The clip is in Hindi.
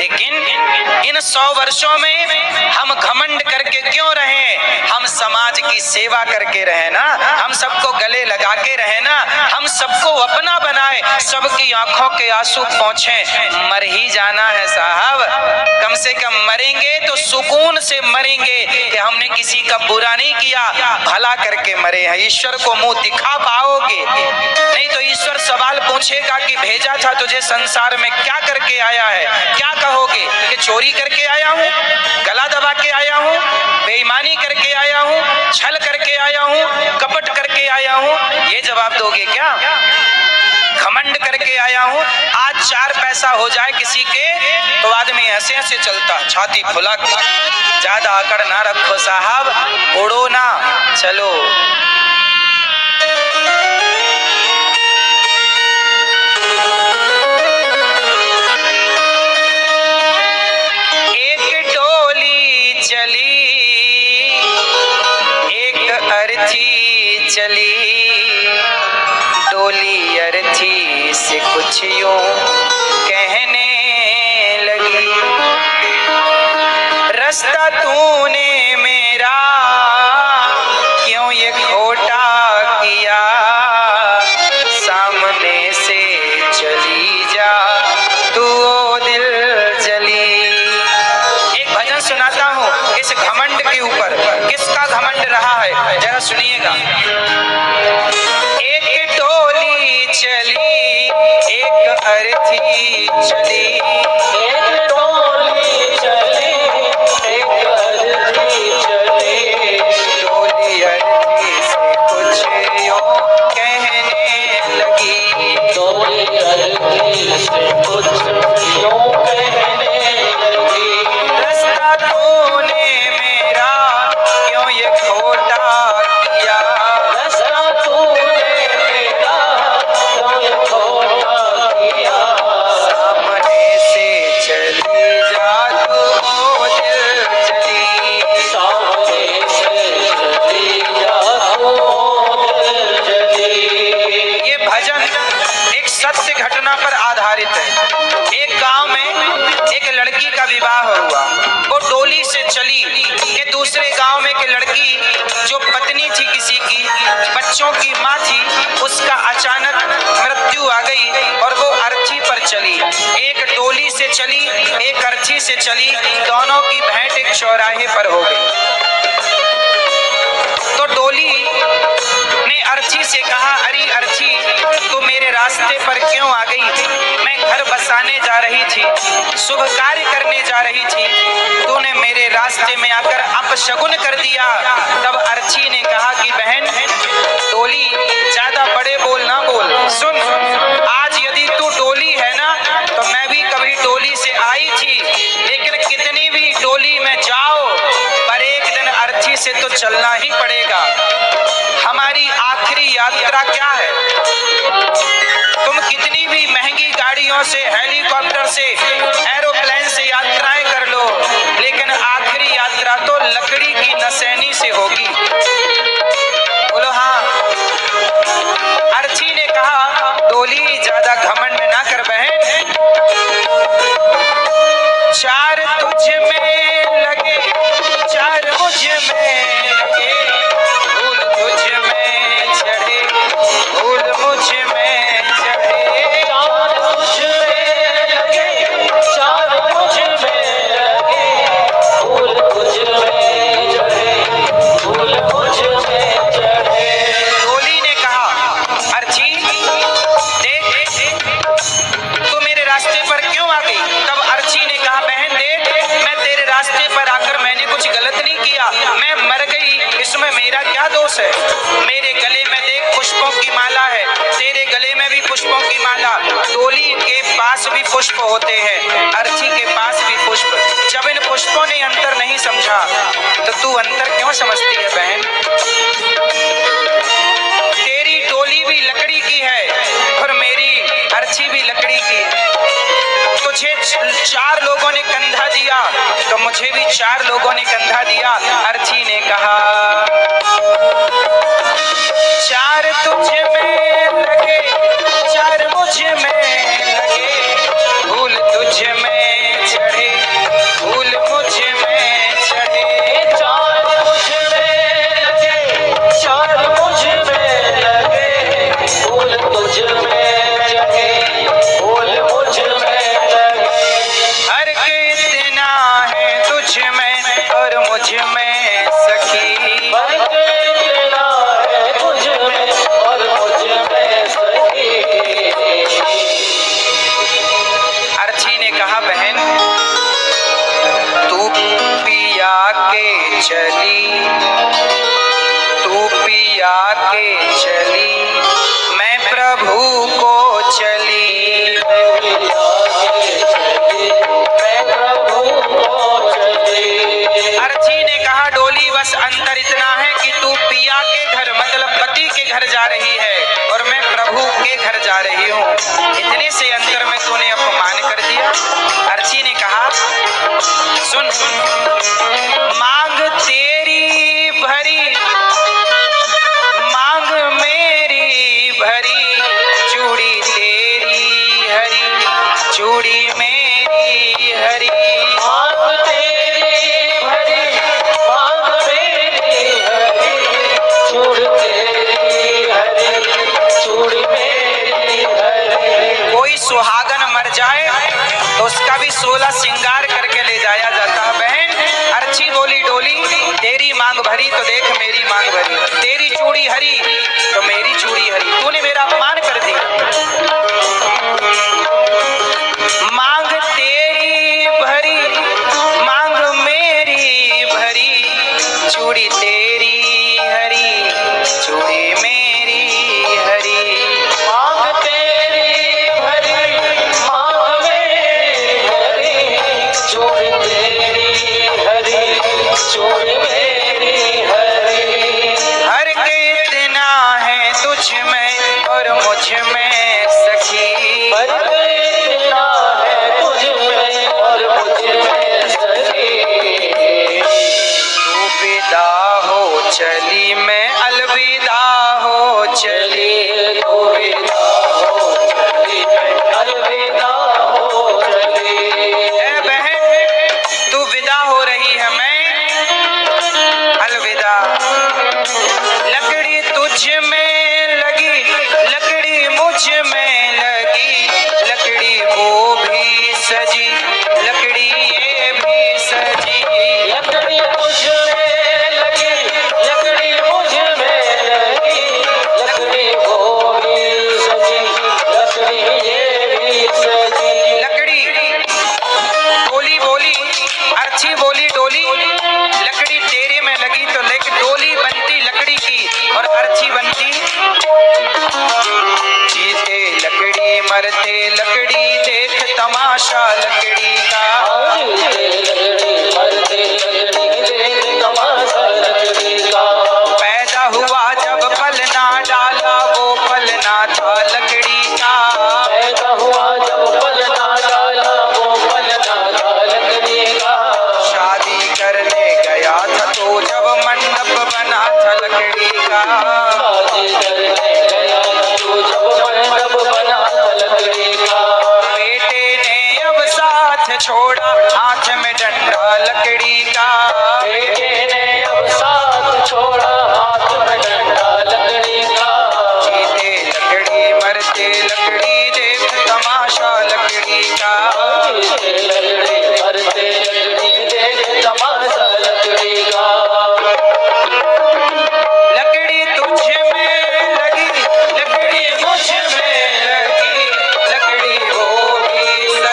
लेकिन इन 100 वर्षों में हम घमंड करके क्यों रहे? हम समाज की सेवा करके रहे ना, हम सबको गले लगा के रहे ना, हम सबको अपना बनाए, सबकी आंखों के आंसू पहुंचे। मर ही जाना है साहब, कम से कम मरेंगे तो सुकून से मरेंगे कि हमने किसी का बुरा नहीं किया, भला करके मरे हैं। ईश्वर को मुंह दिखा पाओगे? नहीं तो ईश्वर सवाल पूछेगा कि भेजा था तुझे संसार में, क्या करके आया है? क्या कहोगे कि चोरी करके आया हूं, गला दबा के आया हूं, बेईमानी करके आया हूं, छल करके आया हूं, कपट करके आया हूं? ये जवाब दोगे क्या? घमंड करके आया हूं। आज 4 पैसा हो जाए किसी के तो आदमी ऐसे ऐसे चलता, छाती फुला के। ज्यादा अकड़ ना रखो साहब, उड़ो ना, चलो। एक डोली चली, एक अर्थी चली, डोली अर्थी से कुछ यूं कहने लगी, रास्ता तूने मेरा क्यों ये खोटा किया, सामने से चली जा तू ओ दिल जली। एक भजन सुनाता हूँ इस घमंड के ऊपर, किसका घमंड रहा है जरा सुनिएगा। एक डोली चली, एक अर्थी चली, एक डोली चली, एक अर्थी चली, डोली अर्थी से कुछ यूं कहने लगी, डोली अर्थी से कुछ यूं कहने लगी, रास्ता तूने मेरा क्यों ये खोटा किया, रास्ता तूने मेरा क्यों ये खोटा किया, सामने से चली जा तू ओ दिल जली, सामने से चली जा तू ओ दिल जली। ये भजन एक सत्य घटना पर आधारित है। एक गांव में एक लड़की का विवाह हुआ, वो डोली से चली कि दूसरे गांव में एक लड़की जो पत्नी थी किसी की, बच्चों की माँ थी, उसका अचानक मृत्यु आ गई और वो अर्थी पर चली। एक डोली से चली, एक अर्थी से चली, दोनों की भेंट एक चौराहे पर हो गई। तो डोली ने अर्थी से कहा, अरे अर्थी तू मेरे रास्ते पर क्यों आ गई? मैं घर बसाने जा रही थी, शुभ कार्य करने जा रही थी, तूने मेरे रास्ते में आकर अपशगुन कर दिया। तब अर्थी ने कहा कि बहन डोली ज्यादा बड़े बोल ना बोल, सुन, आज यदि तू डोली है ना तो मैं भी कभी डोली से आई थी, लेकिन कितनी भी डोली में जाओ पर एक दिन अर्थी से तो चलना ही पड़ेगा। हमारी आखिरी यात्रा क्या है? तुम कितनी भी महंगी गाड़ियों से, हेलीकॉप्टर से, एरोप्लेन से यात्राएं कर लो, लेकिन आखिरी यात्रा तो लकड़ी की नसैनी से होगी। बोलो हाँ। अर्थी ने कहा डोली ज्यादा घमंड ना कर बहन, 4 तुझ में लगे, 4 मुझ में लगे, फूल तुझ में चढ़े, फूल मुझ में चढ़े, 4 तुझ में लगे, 4 मुझ में लगे, फूल तुझ में चढ़े, फूल मुझ में चढ़े। डोली ने कहा अर्थी देख तू मेरे रास्ते पर क्यों आ गई? तब अर्थी ने कहा बहन देख, मैं तेरे रास्ते पर आकर मैंने कुछ गलत नहीं किया, मैं मर गई, इसमें मेरा क्या दोष है? मेरे गले में देख पुष्पों की माला है, तेरे गले में भी पुष्पों की माला, डोली के पास भी पुष्प होते हैं, अर्थी के पास भी पुष्प। जब इन पुष्पों ने अंतर नहीं समझा तो तू अंतर क्यों समझती है बहन? तेरी डोली भी लकड़ी की है और मेरी अर्थी भी लकड़ी की। तुझे 4 लोगों ने कंधा दिया तो मुझे भी 4 लोगों ने कंधा दिया। अर्थी ने कहा 4 तुझ में लगे, 4 मुझ में लगे, फूल तुझ में चढ़े, चली, तू पिया के चली, मैं प्रभु को चली। अर्ची ने कहा डोली बस अंतर इतना है कि तू पिया के घर मतलब पति के घर जा रही है और मैं प्रभु के घर जा रही हूँ, इतने से अंतर में तूने अपमान कर दिया। अर्ची ने कहा सुन, मांग तेरी भरी मांग मेरी भरी, चूड़ी तेरी हरी, चूड़ी मेरी हरी। मांग तेरी भरी मांग मेरी हरी, चूड़ी तेरी हरी, चूड़ी मेरी हरी। कोई सुहागन मर जाए तो उसका भी 16 श्रृंगार करके ले जाया जाता है। बहन अर्ची बोली डोली तेरी मांग भरी तो देख मेरी मांग भरी, तेरी चूड़ी हरी तो मेरी चूड़ी हरी, तूने मेरा अपमान कर दिया। मांग तेरी भरी मांग मेरी भरी, चूड़ी तेरी हरी, चूड़ी मेरी हरी। मांग तेरी भरी मांग मेरी हरी, चूड़ी तेरी हरी, चूड़ी मेरी हरी। हर के इतना है तुझ में और मुझ में सखी, हर के इतना है तुझ में और मुझ में सखी। तू विदा हो चली मैं अलविदा हो चली, तू विदा हो चली मैं अलविदा हो चली। ए बहन तू विदा हो रही है मैं अलविदा, लकड़ी तुझ में लगी लकड़ी मुझ में लगी, लकड़ी वो भी सजी लकड़ी ये भी सजी। लकड़ी मुझ में लगी लकड़ी मुझ में लगी, लकड़ी वो भी सजी लकड़ी ये भी सजी। लकड़ी डोली बोली अर्ची बोली डोली, लकड़ी तेरे में लगी तो लेकिन डोली बनती लकड़ी की और अर्ची बनती जीते लकड़ी मरते लकड़ी, देख तमाशा लकड़ी का। पैदा हुआ जब पलना डाला वो पलना था लकड़ी का, पैदा हुआ जब पलना डाला वो पलना था लकड़ी का। शादी करने गया था तो जब मंडप बना था लकड़ी का, शादी करने गया था तो जब मंडप बना था लकड़ी का। बेटे ने अब साथ छोड़ा